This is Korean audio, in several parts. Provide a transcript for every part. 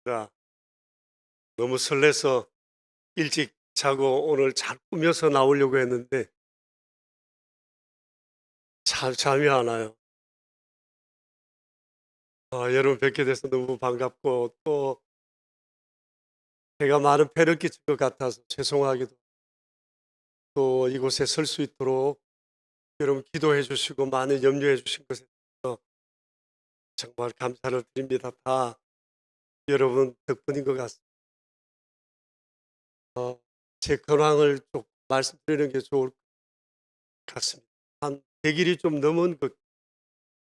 자, 너무 설레서 일찍 자고 오늘 잘 꾸며서 나오려고 했는데 잠이 안 와요. 여러분 뵙게 돼서 너무 반갑고 또 제가 많은 패를 끼친 것 같아서 죄송하기도, 또 이곳에 설 수 있도록 여러분 기도해 주시고 많은 염려해 주신 것에 대해서 정말 감사를 드립니다. 다 여러분 덕분인 것 같습니다. 제 근황을 좀 말씀드리는 게 좋을 것 같습니다. 한 100일이 좀 넘은 것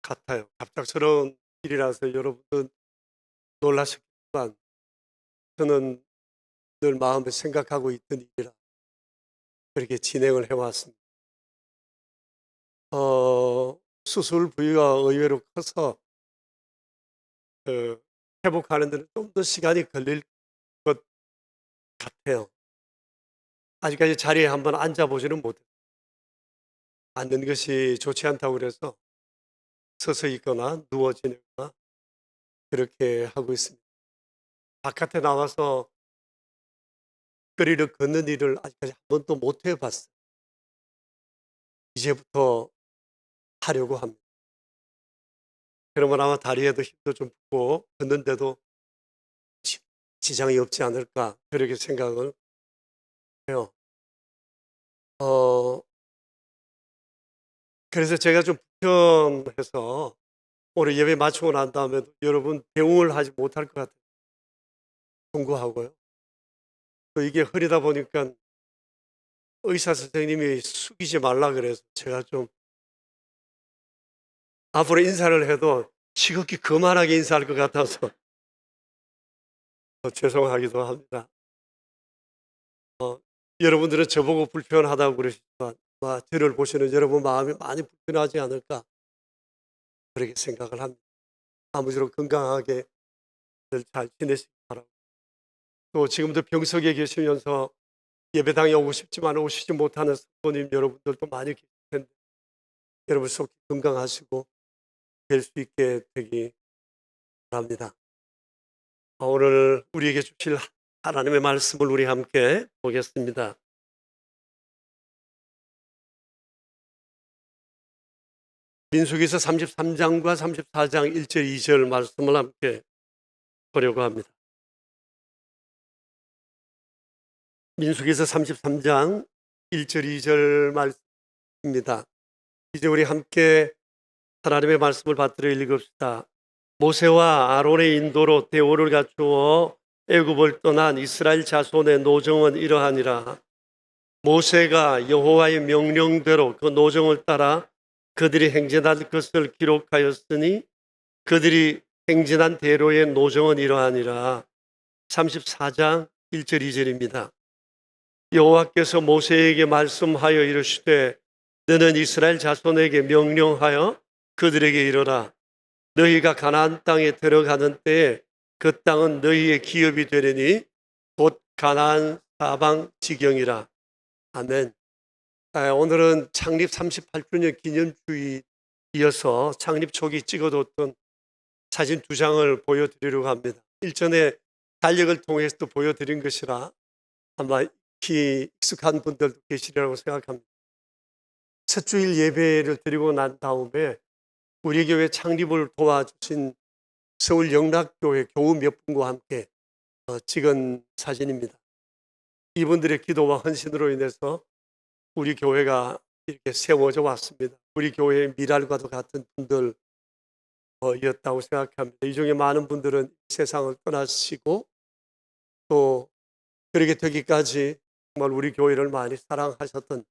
같아요. 갑작스러운 일이라서 여러분은 놀라셨겠지만 저는 늘 마음에 생각하고 있던 일이라 그렇게 진행을 해왔습니다. 수술 부위가 의외로 커서 회복하는 데는 좀 더 시간이 걸릴 것 같아요. 아직까지 자리에 한번 앉아보지는 못해요. 앉는 것이 좋지 않다고 그래서 서서 있거나 누워 지내거나 그렇게 하고 있습니다. 바깥에 나와서 거리를 걷는 일을 아직까지 한 번도 못 해봤어요. 이제부터 하려고 합니다. 그러면 아마 다리에도 힘도 좀 붙고 걷는데도 지장이 없지 않을까 그렇게 생각을 해요. 어 그래서 제가 좀 불편해서 오늘 예배 마치고 난 다음에 여러분 대응을 하지 못할 것 같아요. 송구하고요. 또 이게 흐리다 보니까 의사 선생님이 숙이지 말라 그래서 제가 좀 앞으로 인사를 해도 지극히 거만하게 인사할 것 같아서 죄송하기도 합니다. 여러분들은 저보고 불편하다고 그러시지만 아마 저를 보시는 여러분 마음이 많이 불편하지 않을까 그렇게 생각을 합니다. 아무쪼록 건강하게 잘 지내시기 바랍니다. 또 지금도 병석에 계시면서 예배당에 오고 싶지만 오시지 못하는 성도님 여러분들도 많이 계실 텐데 여러분 속히 건강하시고 될 수 있게 되기 바랍니다. 오늘 우리에게 주실 하나님의 말씀을 우리 함께 보겠습니다. 민수기서 33장과 34장 1절 2절 말씀을 함께 보려고 합니다. 민수기서 33장 1절 2절 말씀입니다. 이제 우리 함께 하나님의 말씀을 받들어 읽읍시다. 모세와 아론의 인도로 대오를 갖추어 애굽을 떠난 이스라엘 자손의 노정은 이러하니라. 모세가 여호와의 명령대로 그 노정을 따라 그들이 행진한 것을 기록하였으니 그들이 행진한 대로의 노정은 이러하니라. 34장 1절 2절입니다. 여호와께서 모세에게 말씀하여 이르시되 너는 이스라엘 자손에게 명령하여 그들에게 이르라. 너희가 가나안 땅에 들어가는 때에 그 땅은 너희의 기업이 되리니 곧 가나안 사방 지경이라. 아멘. 오늘은 창립 38주년 기념주의이어서 창립 초기 찍어뒀던 사진 2장을 보여드리려고 합니다. 일전에 달력을 통해서도 보여드린 것이라 아마 익숙한 분들도 계시리라고 생각합니다. 첫 주일 예배를 드리고 난 다음에 우리 교회 창립을 도와주신 서울 영락교회 교우 몇 분과 함께 찍은 사진입니다. 이분들의 기도와 헌신으로 인해서 우리 교회가 이렇게 세워져 왔습니다. 우리 교회의 미랄과도 같은 분들이었다고 생각합니다. 이 중에 많은 분들은 세상을 떠나시고 또 그렇게 되기까지 정말 우리 교회를 많이 사랑하셨던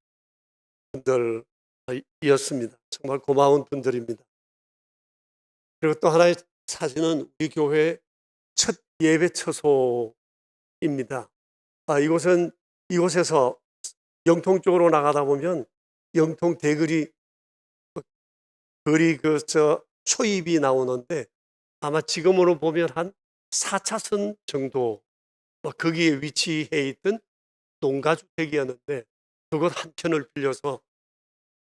분들이었습니다. 정말 고마운 분들입니다. 그리고 또 하나의 사진은 우리 교회 첫 예배 처소입니다. 이곳에서 영통 쪽으로 나가다 보면 영통 대거리 초입이 나오는데 아마 지금으로 보면 한 4차선 정도 거기에 위치해 있던 농가주택이었는데 그곳 한 편을 빌려서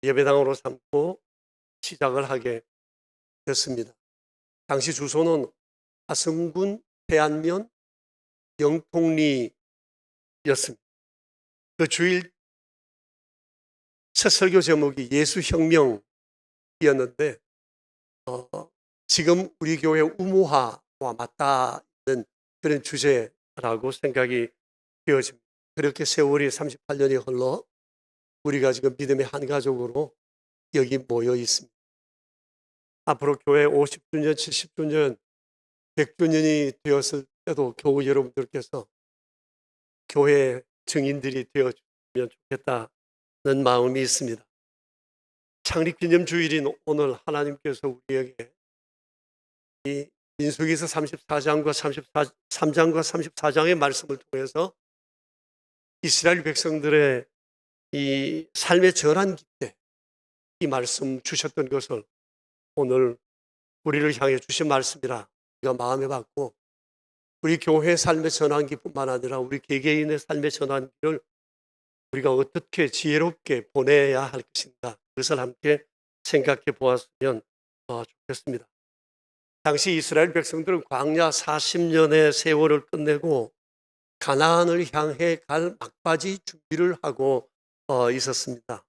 예배당으로 삼고 시작을 하게 됐습니다. 당시 주소는 화성군 태안면 영통리였습니다. 그 주일 첫 설교 제목이 예수혁명이었는데 지금 우리 교회 우모화와 맞닿아 있는 그런 주제라고 생각이 되어집니다. 그렇게 세월이 38년이 흘러 우리가 지금 믿음의 한 가족으로 여기 모여 있습니다. 앞으로 교회 50주년, 70주년, 100주년이 되었을 때도 교우 여러분들께서 교회 증인들이 되어주면 좋겠다는 마음이 있습니다. 창립기념 주일인 오늘 하나님께서 우리에게 이 민수기서 34장과 33장과 34장의 말씀을 통해서 이스라엘 백성들의 이 삶의 전환기 때 이 말씀 주셨던 것을 오늘 우리를 향해 주신 말씀이라 우리가 마음에 받고 우리 교회 삶의 전환기뿐만 아니라 우리 개개인의 삶의 전환기를 우리가 어떻게 지혜롭게 보내야 할 것인가 그것을 함께 생각해 보았으면 좋겠습니다. 당시 이스라엘 백성들은 광야 40년의 세월을 끝내고 가나안을 향해 갈 막바지 준비를 하고 있었습니다.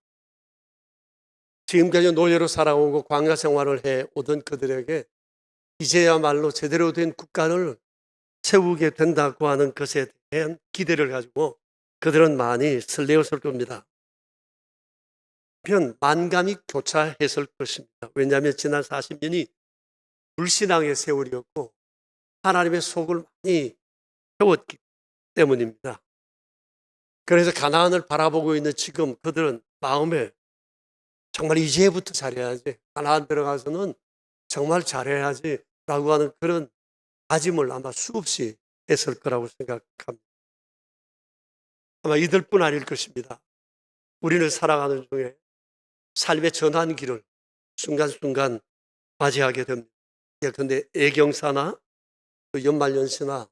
지금까지 노예로 살아오고 광야 생활을 해오던 그들에게 이제야말로 제대로 된 국가를 세우게 된다고 하는 것에 대한 기대를 가지고 그들은 많이 설레었을 겁니다. 한편 만감이 교차했을 것입니다. 왜냐하면 지난 40년이 불신앙의 세월이었고 하나님의 속을 많이 배웠기 때문입니다. 그래서 가나안을 바라보고 있는 지금 그들은 마음에 정말 이제부터 잘해야지, 가나안 들어가서는 정말 잘해야지 라고 하는 그런 다짐을 아마 수없이 했을 거라고 생각합니다. 아마 이들뿐 아닐 것입니다. 우리는 살아가는 중에 삶의 전환기를 순간순간 맞이하게 됩니다. 그런데 애경사나 연말연시나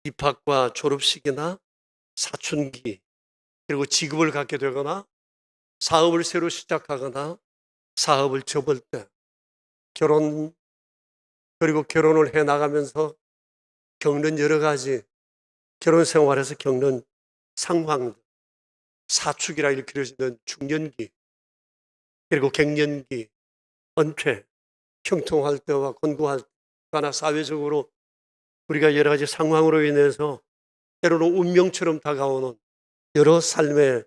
입학과 졸업식이나 사춘기 그리고 직업을 갖게 되거나 사업을 새로 시작하거나 사업을 접을 때 결혼 그리고 결혼을 해나가면서 겪는 여러 가지 결혼 생활에서 겪는 상황 사축이라 이렇게 그려지는 중년기 그리고 갱년기 은퇴 형통할 때와 권고할 때나 사회적으로 우리가 여러 가지 상황으로 인해서 때로는 운명처럼 다가오는 여러 삶의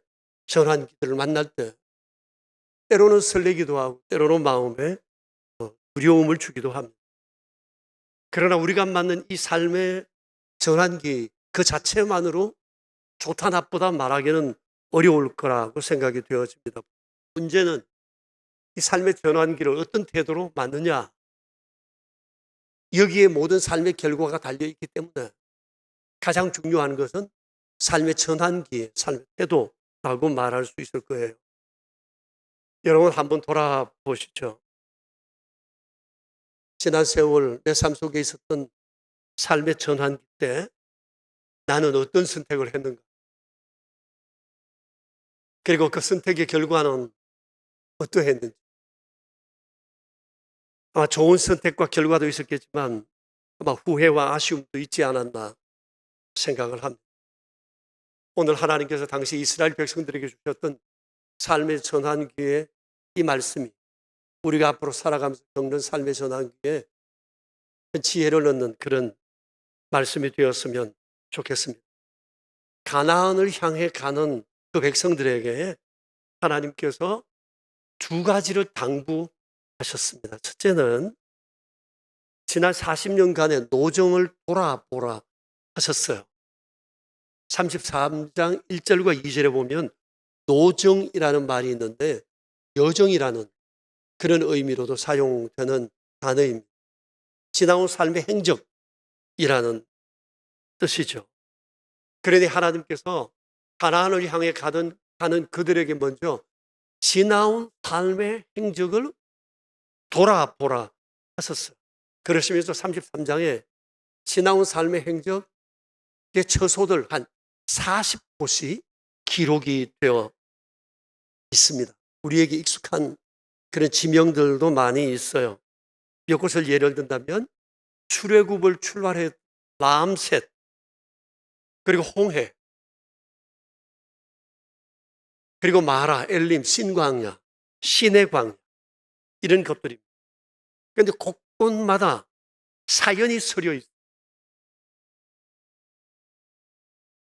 전환기들을 만날 때 때로는 설레기도 하고 때로는 마음에 두려움을 주기도 합니다. 그러나 우리가 맞는 이 삶의 전환기 그 자체만으로 좋다 나쁘다 말하기는 어려울 거라고 생각이 되어집니다. 문제는 이 삶의 전환기를 어떤 태도로 맞느냐 여기에 모든 삶의 결과가 달려있기 때문에 가장 중요한 것은 삶의 전환기, 삶의 태도라고 말할 수 있을 거예요. 여러분 한번 돌아보시죠. 지난 세월 내 삶 속에 있었던 삶의 전환기 때 나는 어떤 선택을 했는가? 그리고 그 선택의 결과는 어떠했는지. 아마 좋은 선택과 결과도 있었겠지만 아마 후회와 아쉬움도 있지 않았나 생각을 합니다. 오늘 하나님께서 당시 이스라엘 백성들에게 주셨던 삶의 전환기에 이 말씀이 우리가 앞으로 살아가면서 겪는 삶의 전환기에 지혜를 얻는 그런 말씀이 되었으면 좋겠습니다. 가나안을 향해 가는 그 백성들에게 하나님께서 두 가지를 당부하셨습니다. 첫째는 지난 40년간의 노정을 돌아보라 하셨어요. 33장 1절과 2절에 보면 노정이라는 말이 있는데 여정이라는 그런 의미로도 사용되는 단어입니다. 지나온 삶의 행적이라는 뜻이죠. 그러니 하나님께서 가나안을 향해 가는 그들에게 먼저 지나온 삶의 행적을 돌아보라 하셨어요. 그러시면서 33장에 지나온 삶의 행적의 처소들 한 40곳이 기록이 되어 있습니다. 우리에게 익숙한 그런 지명들도 많이 있어요. 몇 곳을 예를 든다면 출애굽을 출발했던 라암셋, 그리고 홍해, 그리고 마라, 엘림, 신광야, 신의 광야, 이런 것들입니다. 그런데 곳곳마다 사연이 서려 있어요.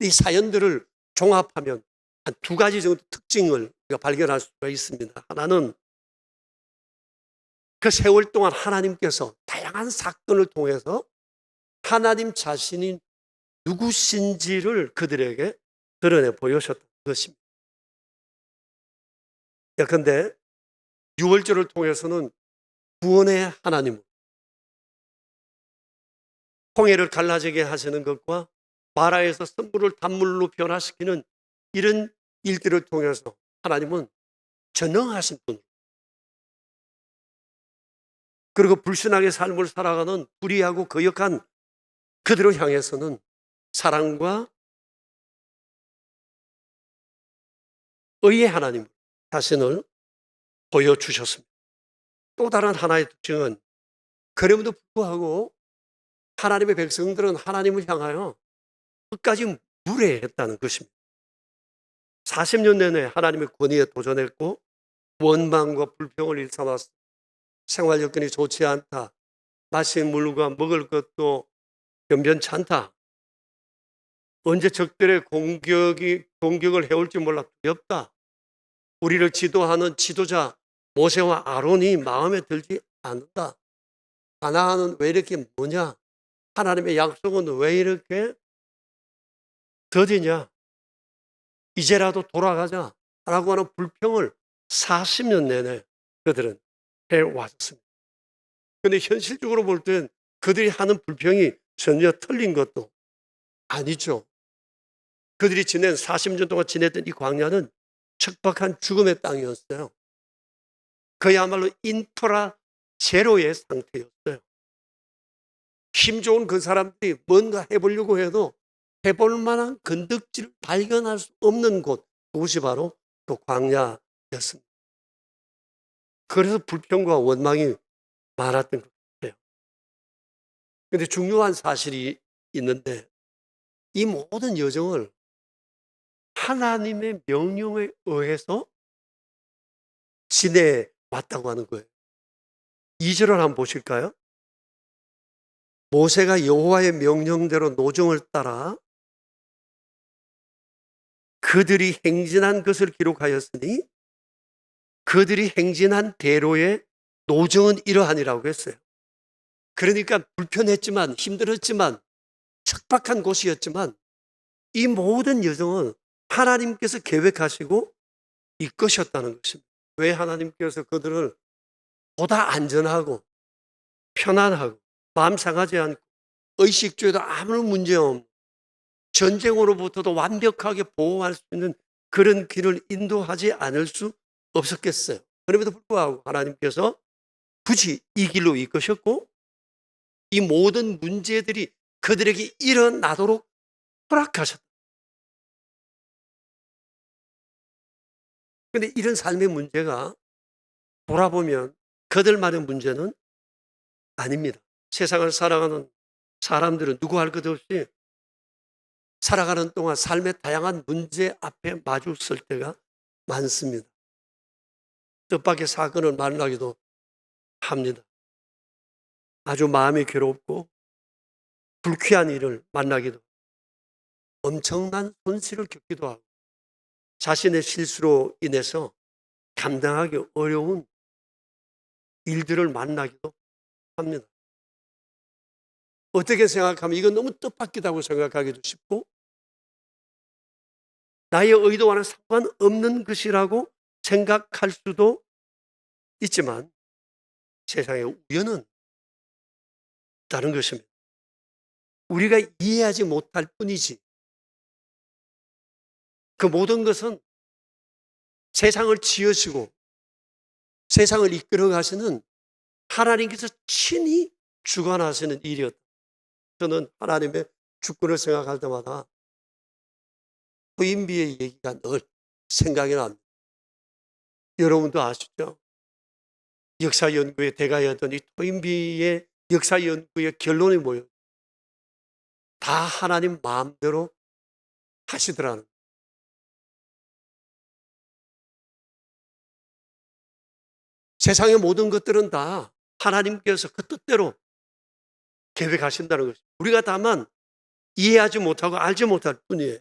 이 사연들을 종합하면 한 두 가지 정도 특징을 우리가 발견할 수가 있습니다. 하나는 그 세월 동안 하나님께서 다양한 사건을 통해서 하나님 자신이 누구신지를 그들에게 드러내 보여주셨던 것입니다. 그런데 유월절을 통해서는 구원의 하나님, 홍해를 갈라지게 하시는 것과 마라에서 선물을 단물로 변화시키는 이런 일들을 통해서 하나님은 전능하신 분, 그리고 불신앙의 삶을 살아가는 불의하고 거역한 그들을 향해서는 사랑과 의의 하나님 자신을 보여주셨습니다. 또 다른 하나의 특징은 그럼에도 불구하고 하나님의 백성들은 하나님을 향하여 끝까지 무례했다는 것입니다. 40년 내내 하나님의 권위에 도전했고 원망과 불평을 일삼았습니다. 생활 여건이 좋지 않다. 마실 물과 먹을 것도 변변치 않다. 언제 적들의 공격을 해올지 몰라 두렵다. 우리를 지도하는 지도자 모세와 아론이 마음에 들지 않는다. 가나안은 왜 이렇게 뭐냐? 하나님의 약속은 왜 이렇게 더디냐? 이제라도 돌아가자 라고 하는 불평을 40년 내내 그들은 해왔습니다. 그런데 현실적으로 볼 땐 그들이 하는 불평이 전혀 틀린 것도 아니죠. 그들이 지낸 40년 동안 지냈던 이 광야는 척박한 죽음의 땅이었어요. 그야말로 인프라 제로의 상태였어요. 힘 좋은 그 사람들이 뭔가 해보려고 해도 해볼 만한 건덕지를 발견할 수 없는 곳, 그것이 바로 그 광야였습니다. 그래서 불평과 원망이 많았던 것 같아요. 그런데 중요한 사실이 있는데 이 모든 여정을 하나님의 명령에 의해서 지내왔다고 하는 거예요. 2절을 한번 보실까요? 모세가 여호와의 명령대로 노정을 따라 그들이 행진한 것을 기록하였으니 그들이 행진한 대로의 노정은 이러하니라고 했어요. 그러니까 불편했지만 힘들었지만 척박한 곳이었지만 이 모든 여정은 하나님께서 계획하시고 이끄셨다는 것입니다. 왜 하나님께서 그들을 보다 안전하고 편안하고 마음 상하지 않고 의식주에도 아무 문제 없는 전쟁으로부터도 완벽하게 보호할 수 있는 그런 길을 인도하지 않을 수 없었겠어요. 그럼에도 불구하고 하나님께서 굳이 이 길로 이끄셨고 이 모든 문제들이 그들에게 일어나도록 허락하셨다. 그런데 이런 삶의 문제가 돌아보면 그들만의 문제는 아닙니다. 세상을 살아가는 사람들은 누구 할 것 없이 살아가는 동안 삶의 다양한 문제 앞에 마주 설 때가 많습니다. 뜻밖의 사건을 만나기도 합니다. 아주 마음이 괴롭고 불쾌한 일을 만나기도 하고 엄청난 손실을 겪기도 하고 자신의 실수로 인해서 감당하기 어려운 일들을 만나기도 합니다. 어떻게 생각하면 이건 너무 뜻밖이다고 생각하기도 쉽고 나의 의도와는 상관없는 것이라고 생각할 수도 있지만 세상에 우연은 다른 것입니다. 우리가 이해하지 못할 뿐이지 그 모든 것은 세상을 지으시고 세상을 이끌어 가시는 하나님께서 친히 주관하시는 일이었다. 저는 하나님의 주권을 생각할 때마다 토인비의 얘기가 늘 생각이 납니다. 여러분도 아시죠? 역사 연구의 대가였던 이 토인비의 역사 연구의 결론이 뭐예요? 다 하나님 마음대로 하시더라는. 세상의 모든 것들은 다 하나님께서 그 뜻대로 계획하신다는 것입니다. 우리가 다만 이해하지 못하고 알지 못할 뿐이에요.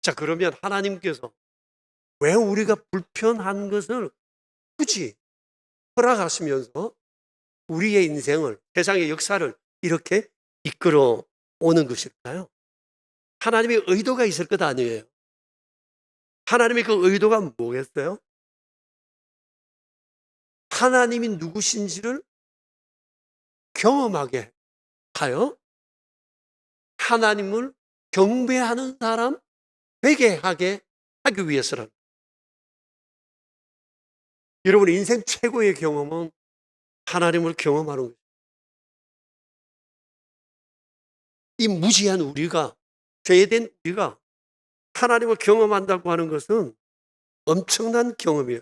자, 그러면 하나님께서 왜 우리가 불편한 것을 굳이 허락하시면서 우리의 인생을, 세상의 역사를 이렇게 이끌어 오는 것일까요? 하나님의 의도가 있을 것 아니에요. 하나님의 그 의도가 뭐겠어요? 하나님이 누구신지를 경험하게 하여 하나님을 경배하는 사람 되게 하게 하기 위해서라는. 여러분, 인생 최고의 경험은 하나님을 경험하는 거예요. 이 무지한 우리가, 죄된 우리가 하나님을 경험한다고 하는 것은 엄청난 경험이에요.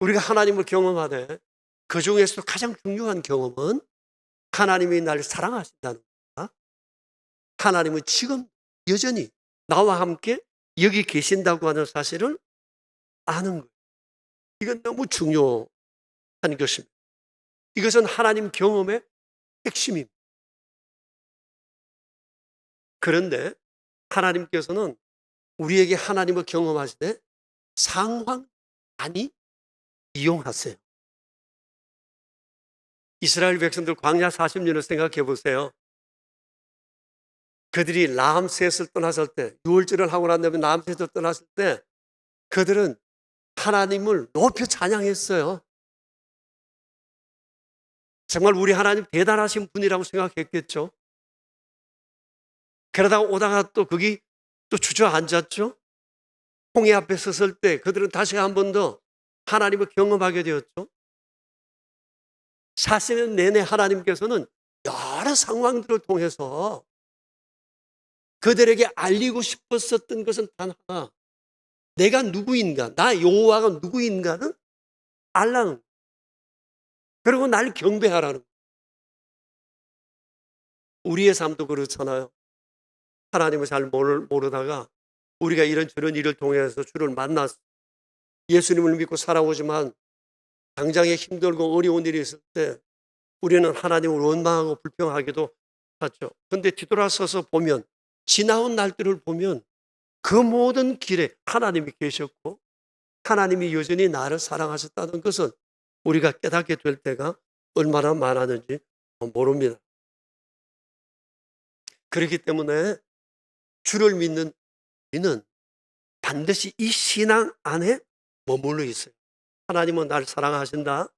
우리가 하나님을 경험하되 그 중에서도 가장 중요한 경험은 하나님이 나를 사랑하신다는 겁니다. 하나님은 지금 여전히 나와 함께 여기 계신다고 하는 사실을 아는 거예요. 이건 너무 중요한 것입니다. 이것은 하나님 경험의 핵심입니다. 그런데 하나님께서는 우리에게 하나님을 경험하시되 상황 많이 이용하세요. 이스라엘 백성들 광야 40년을 생각해 보세요. 그들이 라암셋을 떠났을 때, 유월절을 하고 난 다음에 라암셋을 떠났을 때 그들은 하나님을 높여 찬양했어요. 정말 우리 하나님 대단하신 분이라고 생각했겠죠. 그러다가 오다가 또 거기 또 주저앉았죠. 홍해 앞에 섰을 때 그들은 다시 한 번 더 하나님을 경험하게 되었죠. 40년 내내 하나님께서는 여러 상황들을 통해서 그들에게 알리고 싶었었던 것은 단 하나, 내가 누구인가, 나 여호와가 누구인가는 알라는, 그리고 날 경배하라는. 우리의 삶도 그렇잖아요. 하나님을 잘 모르다가 우리가 이런저런 일을 통해서 주를 만났어. 예수님을 믿고 살아오지만 당장에 힘들고 어려운 일이 있을 때 우리는 하나님을 원망하고 불평하기도 하죠. 그런데 뒤돌아서서 보면, 지나온 날들을 보면 그 모든 길에 하나님이 계셨고 하나님이 여전히 나를 사랑하셨다는 것은 우리가 깨닫게 될 때가 얼마나 많았는지 모릅니다. 그렇기 때문에 주를 믿는 우리는 반드시 이 신앙 안에 머물러 있어요. 하나님은 나를 사랑하신다.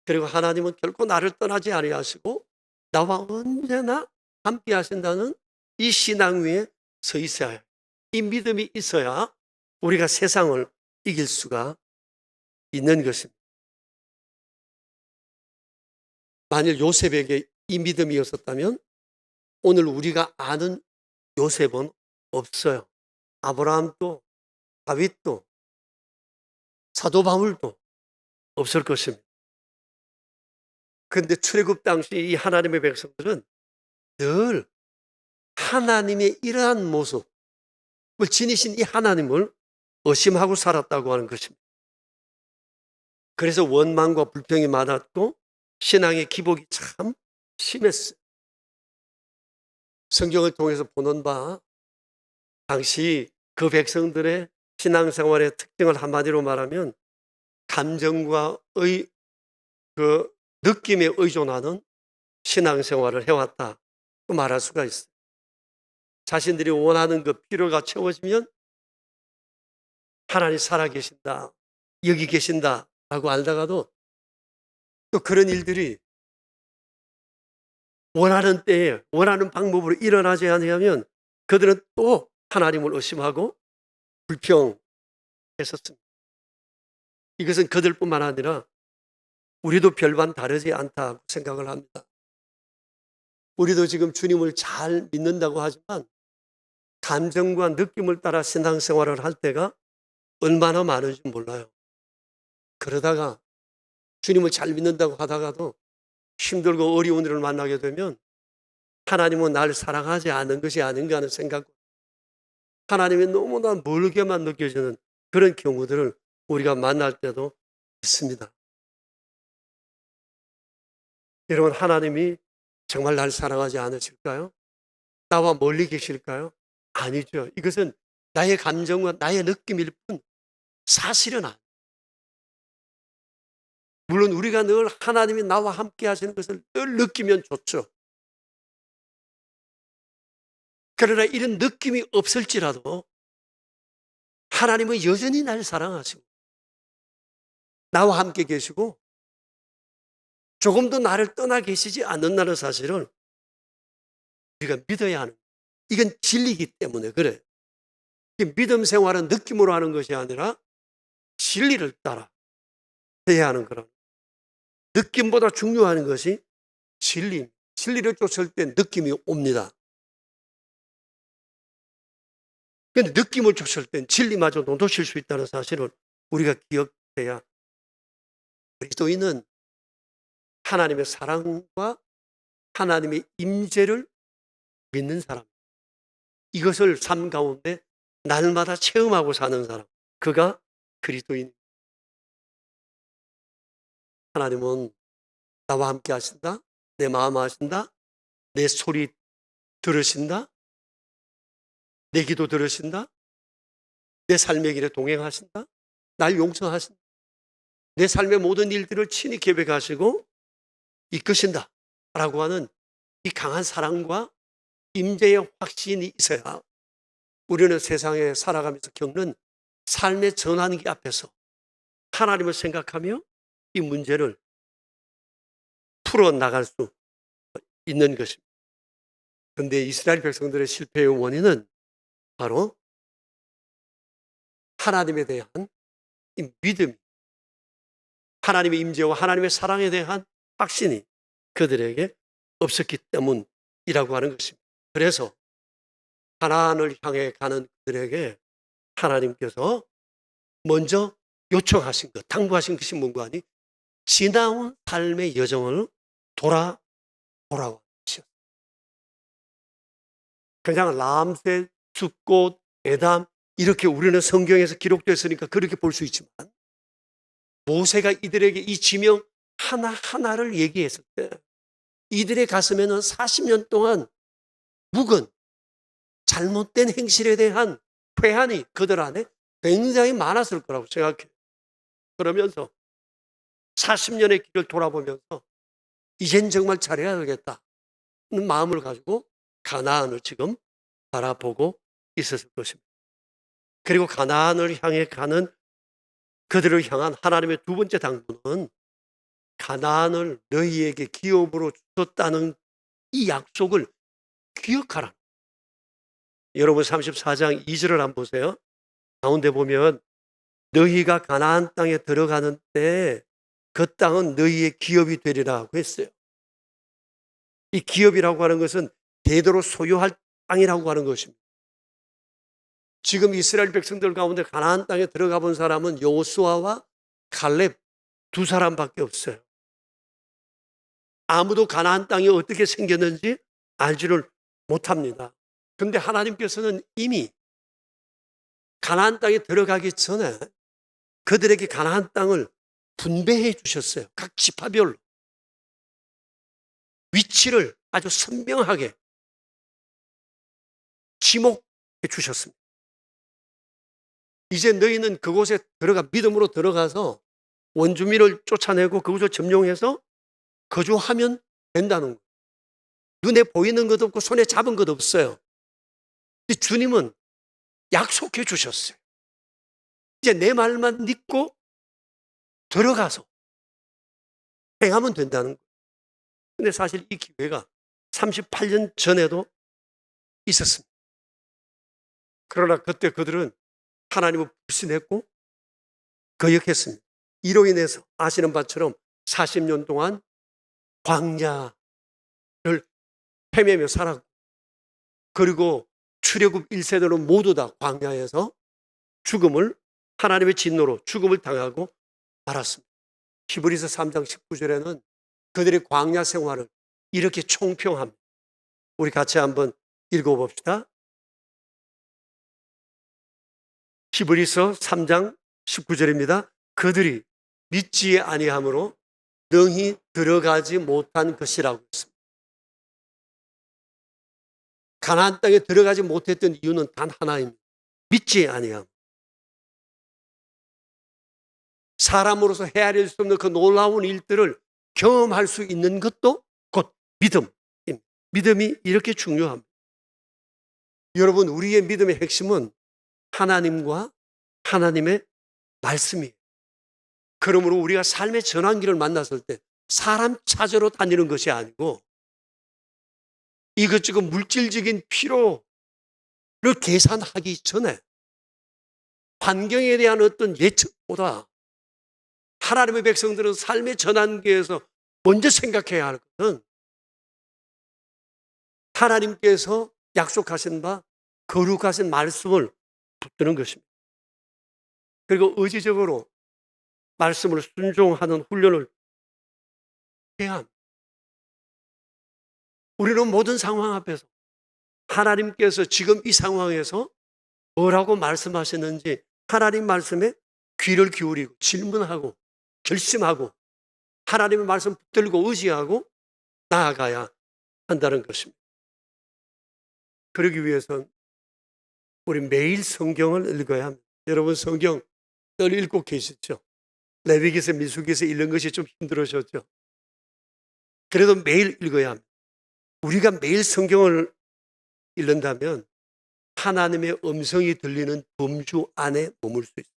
그리고 하나님은 결코 나를 떠나지 아니하시고 나와 언제나 함께 하신다는 이 신앙 위에 서 있어야 해요. 이 믿음이 있어야 우리가 세상을 이길 수가 있는 것입니다. 만일 요셉에게 이 믿음이 없었다면 오늘 우리가 아는 요셉은 없어요. 아브라함도 다윗도 사도 바울도 없을 것입니다. 그런데 출애굽 당시 이 하나님의 백성들은 늘 하나님의 이러한 모습을 지니신 이 하나님을 의심하고 살았다고 하는 것입니다. 그래서 원망과 불평이 많았고 신앙의 기복이 참 심했어요. 성경을 통해서 보는 바 당시 그 백성들의 신앙생활의 특징을 한마디로 말하면 감정과 그 느낌에 의존하는 신앙생활을 해왔다 또 말할 수가 있어요. 자신들이 원하는 그 필요가 채워지면 하나님 살아계신다, 여기 계신다 라고 알다가도 또 그런 일들이 원하는 때에 원하는 방법으로 일어나지 않으면 그들은 또 하나님을 의심하고 불평했었습니다. 이것은 그들뿐만 아니라 우리도 별반 다르지 않다고 생각을 합니다. 우리도 지금 주님을 잘 믿는다고 하지만 감정과 느낌을 따라 신앙생활을 할 때가 얼마나 많은지 몰라요. 그러다가 주님을 잘 믿는다고 하다가도 힘들고 어려운 일을 만나게 되면 하나님은 날 사랑하지 않은 것이 아닌가 하는 생각, 하나님이 너무나 멀게만 느껴지는 그런 경우들을 우리가 만날 때도 있습니다. 여러분, 하나님이 정말 날 사랑하지 않으실까요? 나와 멀리 계실까요? 아니죠. 이것은 나의 감정과 나의 느낌일 뿐 사실은 아니에요. 물론 우리가 늘 하나님이 나와 함께 하시는 것을 늘 느끼면 좋죠. 그러나 이런 느낌이 없을지라도 하나님은 여전히 날 사랑하시고 나와 함께 계시고 조금도 나를 떠나 계시지 않는다는 사실을 우리가 믿어야 하는, 이건 진리이기 때문에 그래. 믿음 생활은 느낌으로 하는 것이 아니라 진리를 따라 해야 하는 거라. 느낌보다 중요한 것이 진리입니다. 진리를 쫓을 때 느낌이 옵니다. 그런데 느낌을 쫓을 땐 진리마저도 놓칠 수 있다는 사실을 우리가 기억해야, 그리스도인은 하나님의 사랑과 하나님의 임재를 믿는 사람, 이것을 삶 가운데 날마다 체험하고 사는 사람, 그가 그리스도인. 하나님은 나와 함께 하신다, 내 마음 아신다, 내 소리 들으신다, 내 기도 들으신다, 내 삶의 길에 동행하신다, 날 용서하신다, 내 삶의 모든 일들을 친히 계획하시고 이끄신다 라고 하는 이 강한 사랑과 임재의 확신이 있어야 우리는 세상에 살아가면서 겪는 삶의 전환기 앞에서 하나님을 생각하며 이 문제를 풀어나갈 수 있는 것입니다. 그런데 이스라엘 백성들의 실패의 원인은 바로 하나님에 대한 이 믿음, 하나님의 임재와 하나님의 사랑에 대한 확신이 그들에게 없었기 때문이라고 하는 것입니다. 그래서 가나안을 향해 가는 그들에게 하나님께서 먼저 요청하신 것, 당부하신 것이 뭔가니 지나온 삶의 여정을 돌아오라고 하셨어요. 그냥 람셋, 숫꽃, 에담 이렇게 우리는 성경에서 기록됐으니까 그렇게 볼 수 있지만 모세가 이들에게 이 지명 하나하나를 얘기했을 때 이들의 가슴에는 40년 동안 묵은 잘못된 행실에 대한 회한이 그들 안에 굉장히 많았을 거라고 생각해요. 그러면서 40년의 길을 돌아보면서 이젠 정말 잘해야 되겠다는 마음을 가지고 가나안을 지금 바라보고 있었을 것입니다. 그리고 가나안을 향해 가는 그들을 향한 하나님의 두 번째 당부는 가나안을 너희에게 기업으로 주셨다는 이 약속을 기억하라. 여러분 34장 2절을 한번 보세요. 가운데 보면 너희가 가나안 땅에 들어가는 때 그 땅은 너희의 기업이 되리라고 했어요. 이 기업이라고 하는 것은 대대로 소유할 땅이라고 하는 것입니다. 지금 이스라엘 백성들 가운데 가나안 땅에 들어가 본 사람은 여호수아와 갈렙 두 사람밖에 없어요. 아무도 가나안 땅이 어떻게 생겼는지 알지를 못합니다. 그런데 하나님께서는 이미 가나안 땅에 들어가기 전에 그들에게 가나안 땅을 분배해 주셨어요. 각 지파별로 위치를 아주 선명하게 지목해 주셨습니다. 이제 너희는 그곳에 들어가 믿음으로 들어가서 원주민을 쫓아내고 그곳을 점령해서 거주하면 된다는 거예요. 눈에 보이는 것 없고 손에 잡은 것 없어요. 주님은 약속해 주셨어요. 이제 내 말만 믿고 들어가서 행하면 된다는 거예요. 근데 사실 이 기회가 38년 전에도 있었습니다. 그러나 그때 그들은 하나님을 불신했고 거역했습니다. 이로 인해서 아시는 바처럼 40년 동안 광야를 헤매며 살았고, 그리고 출애굽 1세대는 모두 다 광야에서 죽음을, 하나님의 진노로 죽음을 당하고 말았습니다. 히브리서 3장 19절에는 그들의 광야 생활을 이렇게 총평합니다. 우리 같이 한번 읽어봅시다. 히브리서 3장 19절입니다. 그들이 믿지 아니함으로 능히 들어가지 못한 것이라고 했습니다. 가나안 땅에 들어가지 못했던 이유는 단 하나입니다. 믿지 아니함. 사람으로서 헤아릴 수 없는 그 놀라운 일들을 경험할 수 있는 것도 곧 믿음입니다. 믿음이 이렇게 중요합니다. 여러분, 우리의 믿음의 핵심은 하나님과 하나님의 말씀이에요. 그러므로 우리가 삶의 전환기를 만났을 때 사람 찾으러 다니는 것이 아니고 이것저것 물질적인 필요를 계산하기 전에 환경에 대한 어떤 예측보다 하나님의 백성들은 삶의 전환기에서 먼저 생각해야 할 것은 하나님께서 약속하신 바 거룩하신 말씀을 붙드는 것입니다. 그리고 의지적으로 말씀을 순종하는 훈련을 해야 합니다. 우리는 모든 상황 앞에서 하나님께서 지금 이 상황에서 뭐라고 말씀하셨는지 하나님 말씀에 귀를 기울이고 질문하고 결심하고 하나님의 말씀 붙들고 의지하고 나아가야 한다는 것입니다. 그러기 위해서는 우리 매일 성경을 읽어야 합니다. 여러분, 성경 늘 읽고 계시죠? 레위기서, 민수기서 읽는 것이 좀 힘들으셨죠? 그래도 매일 읽어야 합니다. 우리가 매일 성경을 읽는다면 하나님의 음성이 들리는 범주 안에 머물 수 있어요.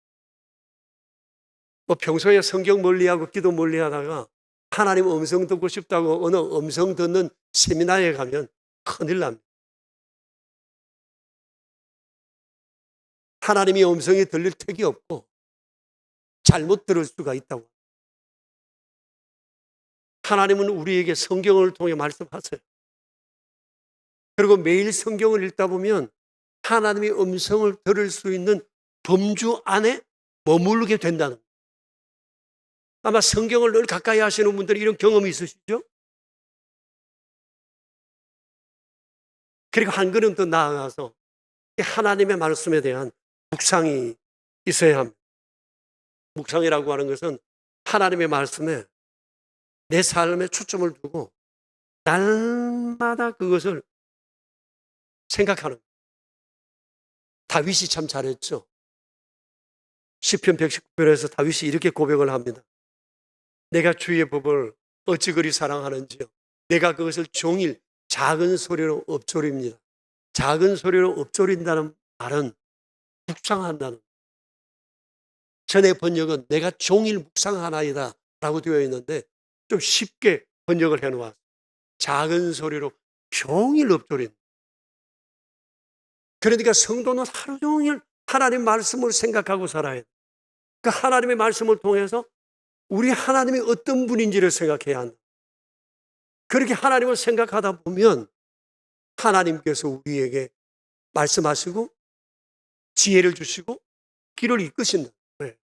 평소에 성경 멀리하고 기도 멀리하다가 하나님 음성 듣고 싶다고 어느 음성 듣는 세미나에 가면 큰일 납니다. 하나님의 음성이 들릴 택이 없고 잘못 들을 수가 있다고. 하나님은 우리에게 성경을 통해 말씀하세요. 그리고 매일 성경을 읽다 보면 하나님의 음성을 들을 수 있는 범주 안에 머물게 된다는 거예요. 아마 성경을 늘 가까이 하시는 분들이 이런 경험이 있으시죠? 그리고 한 걸음 더 나아가서 하나님의 말씀에 대한 묵상이 있어야 합니다. 묵상이라고 하는 것은 하나님의 말씀에 내 삶에 초점을 두고 날마다 그것을 생각하는 거예요. 다윗이 참 잘했죠. 시편 119편에서 다윗이 이렇게 고백을 합니다. 내가 주의 법을 어찌 그리 사랑하는지요. 내가 그것을 종일 작은 소리로 읊조립니다. 작은 소리로 읊조린다는 말은 묵상한다는. 전의 번역은 내가 종일 묵상하나이다 라고 되어 있는데 좀 쉽게 번역을 해놓았어요. 작은 소리로 종일 읊조린다. 그러니까 성도는 하루 종일 하나님 말씀을 생각하고 살아야 돼요. 그 하나님의 말씀을 통해서 우리 하나님이 어떤 분인지를 생각해야 한다. 그렇게 하나님을 생각하다 보면 하나님께서 우리에게 말씀하시고 지혜를 주시고 길을 이끄신다. 네.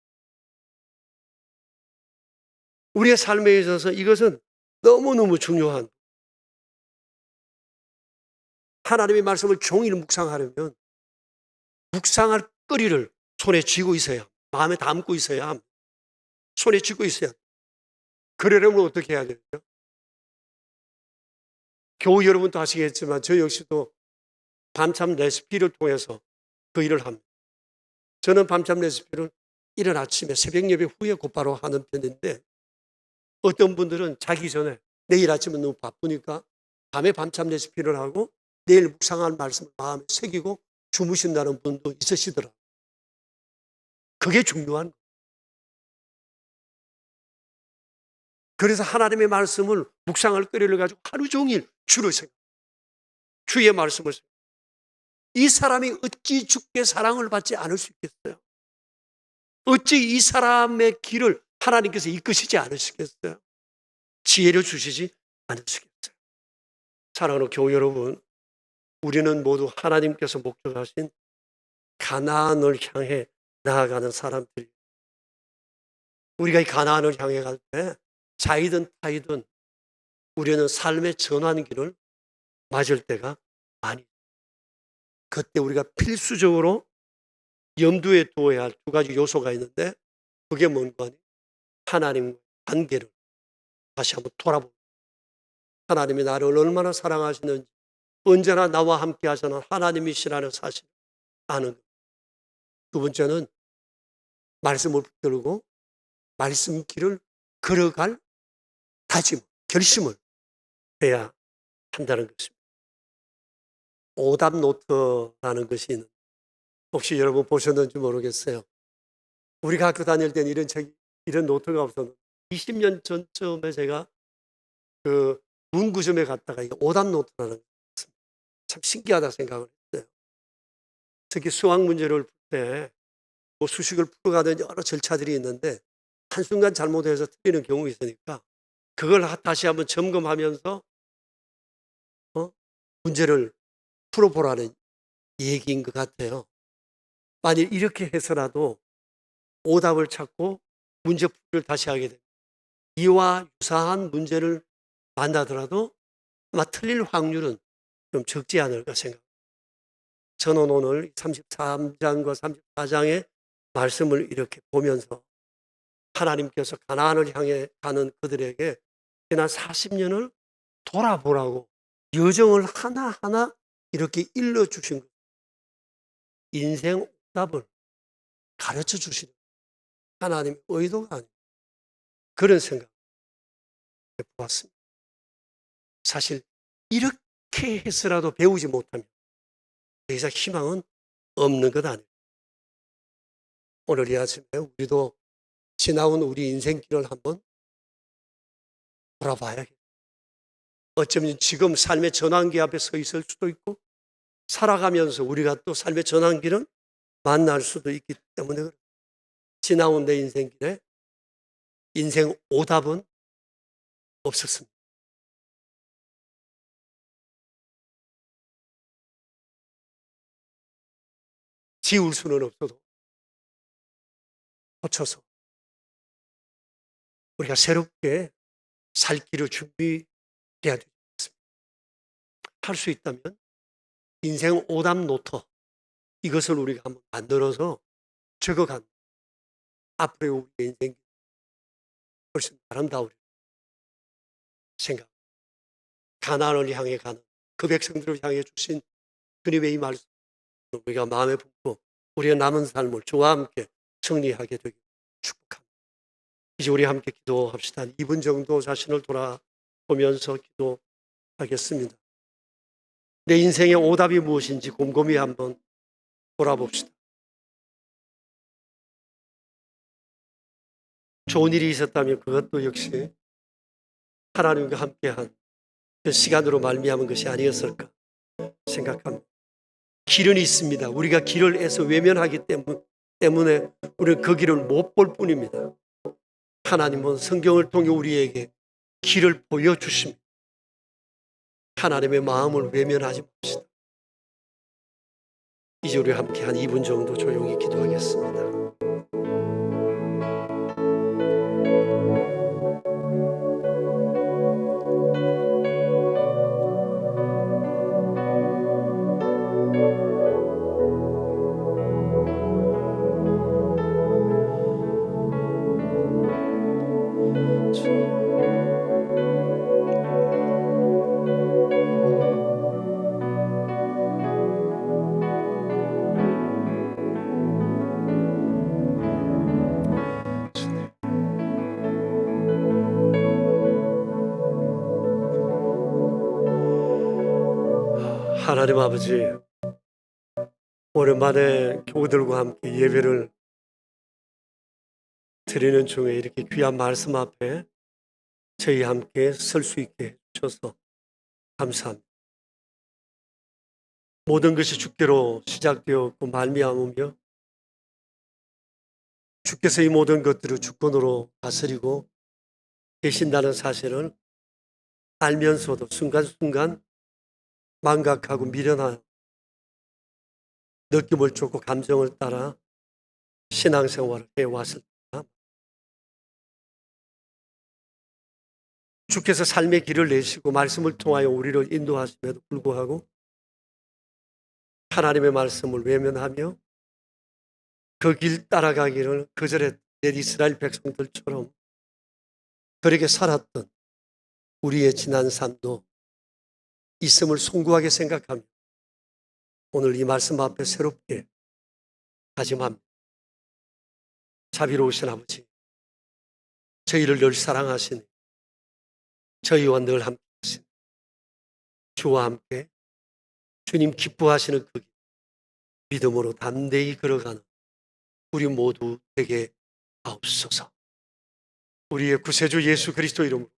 우리의 삶에 있어서 이것은 너무너무 중요한, 하나님의 말씀을 종일 묵상하려면 묵상할 거리를 손에 쥐고 있어야 합니다. 마음에 담고 있어야 합니다. 손에 쥐고 있어야 합니다. 그러려면 어떻게 해야 되죠? 교우 여러분도 아시겠지만 저 역시도 밤참 레시피를 통해서 그 일을 합니다. 저는 밤참 레시피를 이른 아침에 새벽 예배 후에 곧바로 하는 편인데 어떤 분들은 자기 전에 내일 아침에 너무 바쁘니까 밤에 밤참 레시피를 하고 내일 묵상할 말씀을 마음에 새기고 주무신다는 분도 있으시더라고요. 그게 중요한 거예요. 그래서 하나님의 말씀을 묵상할 거리를 가지고 하루 종일 주를 생각, 주의 말씀을 생각. 이 사람이 어찌 주께 사랑을 받지 않을 수 있겠어요? 어찌 이 사람의 길을 하나님께서 이끄시지 않으시겠어요? 지혜를 주시지 않으시겠어요? 사랑하는 교우 여러분, 우리는 모두 하나님께서 목적하신 가나안을 향해 나아가는 사람들이에요. 우리가 이 가나안을 향해 갈 때 자이든 타이든 우리는 삶의 전환기를 맞을 때가 많이. 그때 우리가 필수적으로 염두에 두어야 할 두 가지 요소가 있는데 그게 뭔가 하니 하나님과 관계를 다시 한번 돌아보고 하나님이 나를 얼마나 사랑하시는지 언제나 나와 함께 하시는 하나님이시라는 사실을 아는 것. 두 번째는 말씀을 붙들고 말씀 길을 걸어갈 다짐, 결심을 해야 한다는 것입니다. 오답 노트라는 것이 있는데 혹시 여러분 보셨는지 모르겠어요. 우리가 학교 다닐 때는 이런 노트가 없었는데 20년 전쯤에 제가 그 문구점에 갔다가 이게 오답 노트라는 게 있습니다. 참 신기하다 생각을 했어요. 특히 수학 문제를 풀 때 뭐 수식을 풀어가는 여러 절차들이 있는데 한순간 잘못해서 틀리는 경우가 있으니까 그걸 다시 한번 점검하면서 문제를 풀어보라는 얘기인 것 같아요. 만일 이렇게 해서라도 오답을 찾고 문제풀이를 다시 하게 됩니다. 이와 유사한 문제를 만나더라도 아마 틀릴 확률은 좀 적지 않을까 생각합니다. 저는 오늘 33장과 34장의 말씀을 이렇게 보면서 하나님께서 가나안을 향해 가는 그들에게 지난 40년을 돌아보라고 여정을 하나하나 이렇게 일러주신 것. 인생 오답을 가르쳐 주시는 하나님의 의도가 아니고 그런 생각을 해보았습니다. 사실 이렇게 해서라도 배우지 못하면 더 이상 희망은 없는 것 아니에요. 오늘 이 아침에 우리도 지나온 우리 인생길을 한번 돌아봐야겠다. 어쩌면 지금 삶의 전환기 앞에 서 있을 수도 있고 살아가면서 우리가 또 삶의 전환기를 만날 수도 있기 때문에 지나온 내 인생길에 인생 오답은 없었습니다. 지울 수는 없어도 고쳐서 우리가 새롭게 살 길을 준비해야 되겠습니다. 할 수 있다면 인생 오답 노트 이것을 우리가 한번 만들어서 적어간 앞으로의 우리의 인생 훨씬 아름다우리 생각. 가나안을 향해 가는 그 백성들을 향해 주신 주님의 이 말씀 우리가 마음에 품고 우리의 남은 삶을 주와 함께 승리하게 되길 축복합니다. 이제 우리 함께 기도합시다. 2분 정도 자신을 돌아보면서 기도하겠습니다. 내 인생의 오답이 무엇인지 곰곰이 한번 돌아봅시다. 좋은 일이 있었다면 그것도 역시 하나님과 함께한 그 시간으로 말미암은 것이 아니었을까 생각합니다. 길은 있습니다. 우리가 길을 애써 외면하기 때문에 우리는 그 길을 못 볼 뿐입니다. 하나님은 성경을 통해 우리에게 길을 보여주십니다. 하나님의 마음을 외면하지 맙시다. 이제 우리 함께 한 2분 정도 조용히 기도하겠습니다. 하나님 아버지, 오랜만에 교우들과 함께 예배를 드리는 중에 이렇게 귀한 말씀 앞에 저희 함께 설 수 있게 해주셔서 감사합니다. 모든 것이 주께로 시작되었고 말미암으며 주께서 이 모든 것들을 주권으로 다스리고 계신다는 사실을 알면서도 순간순간 망각하고 미련한 느낌을 쫓고 감정을 따라 신앙생활을 해왔을 때 주께서 삶의 길을 내시고 말씀을 통하여 우리를 인도하심에도 불구하고 하나님의 말씀을 외면하며 그 길 따라가기를 거절했던 옛 이스라엘 백성들처럼 그렇게 살았던 우리의 지난 삶도 있음을 송구하게 생각하며 오늘 이 말씀 앞에 새롭게 다짐합니다. 자비로우신 아버지, 저희를 늘 사랑하시니 저희와 늘 함께 하시니 주와 함께 주님 기뻐하시는 그 길, 믿음으로 담대히 걸어가는 우리 모두 되게 하옵소서. 우리의 구세주 예수 그리스도 이름으로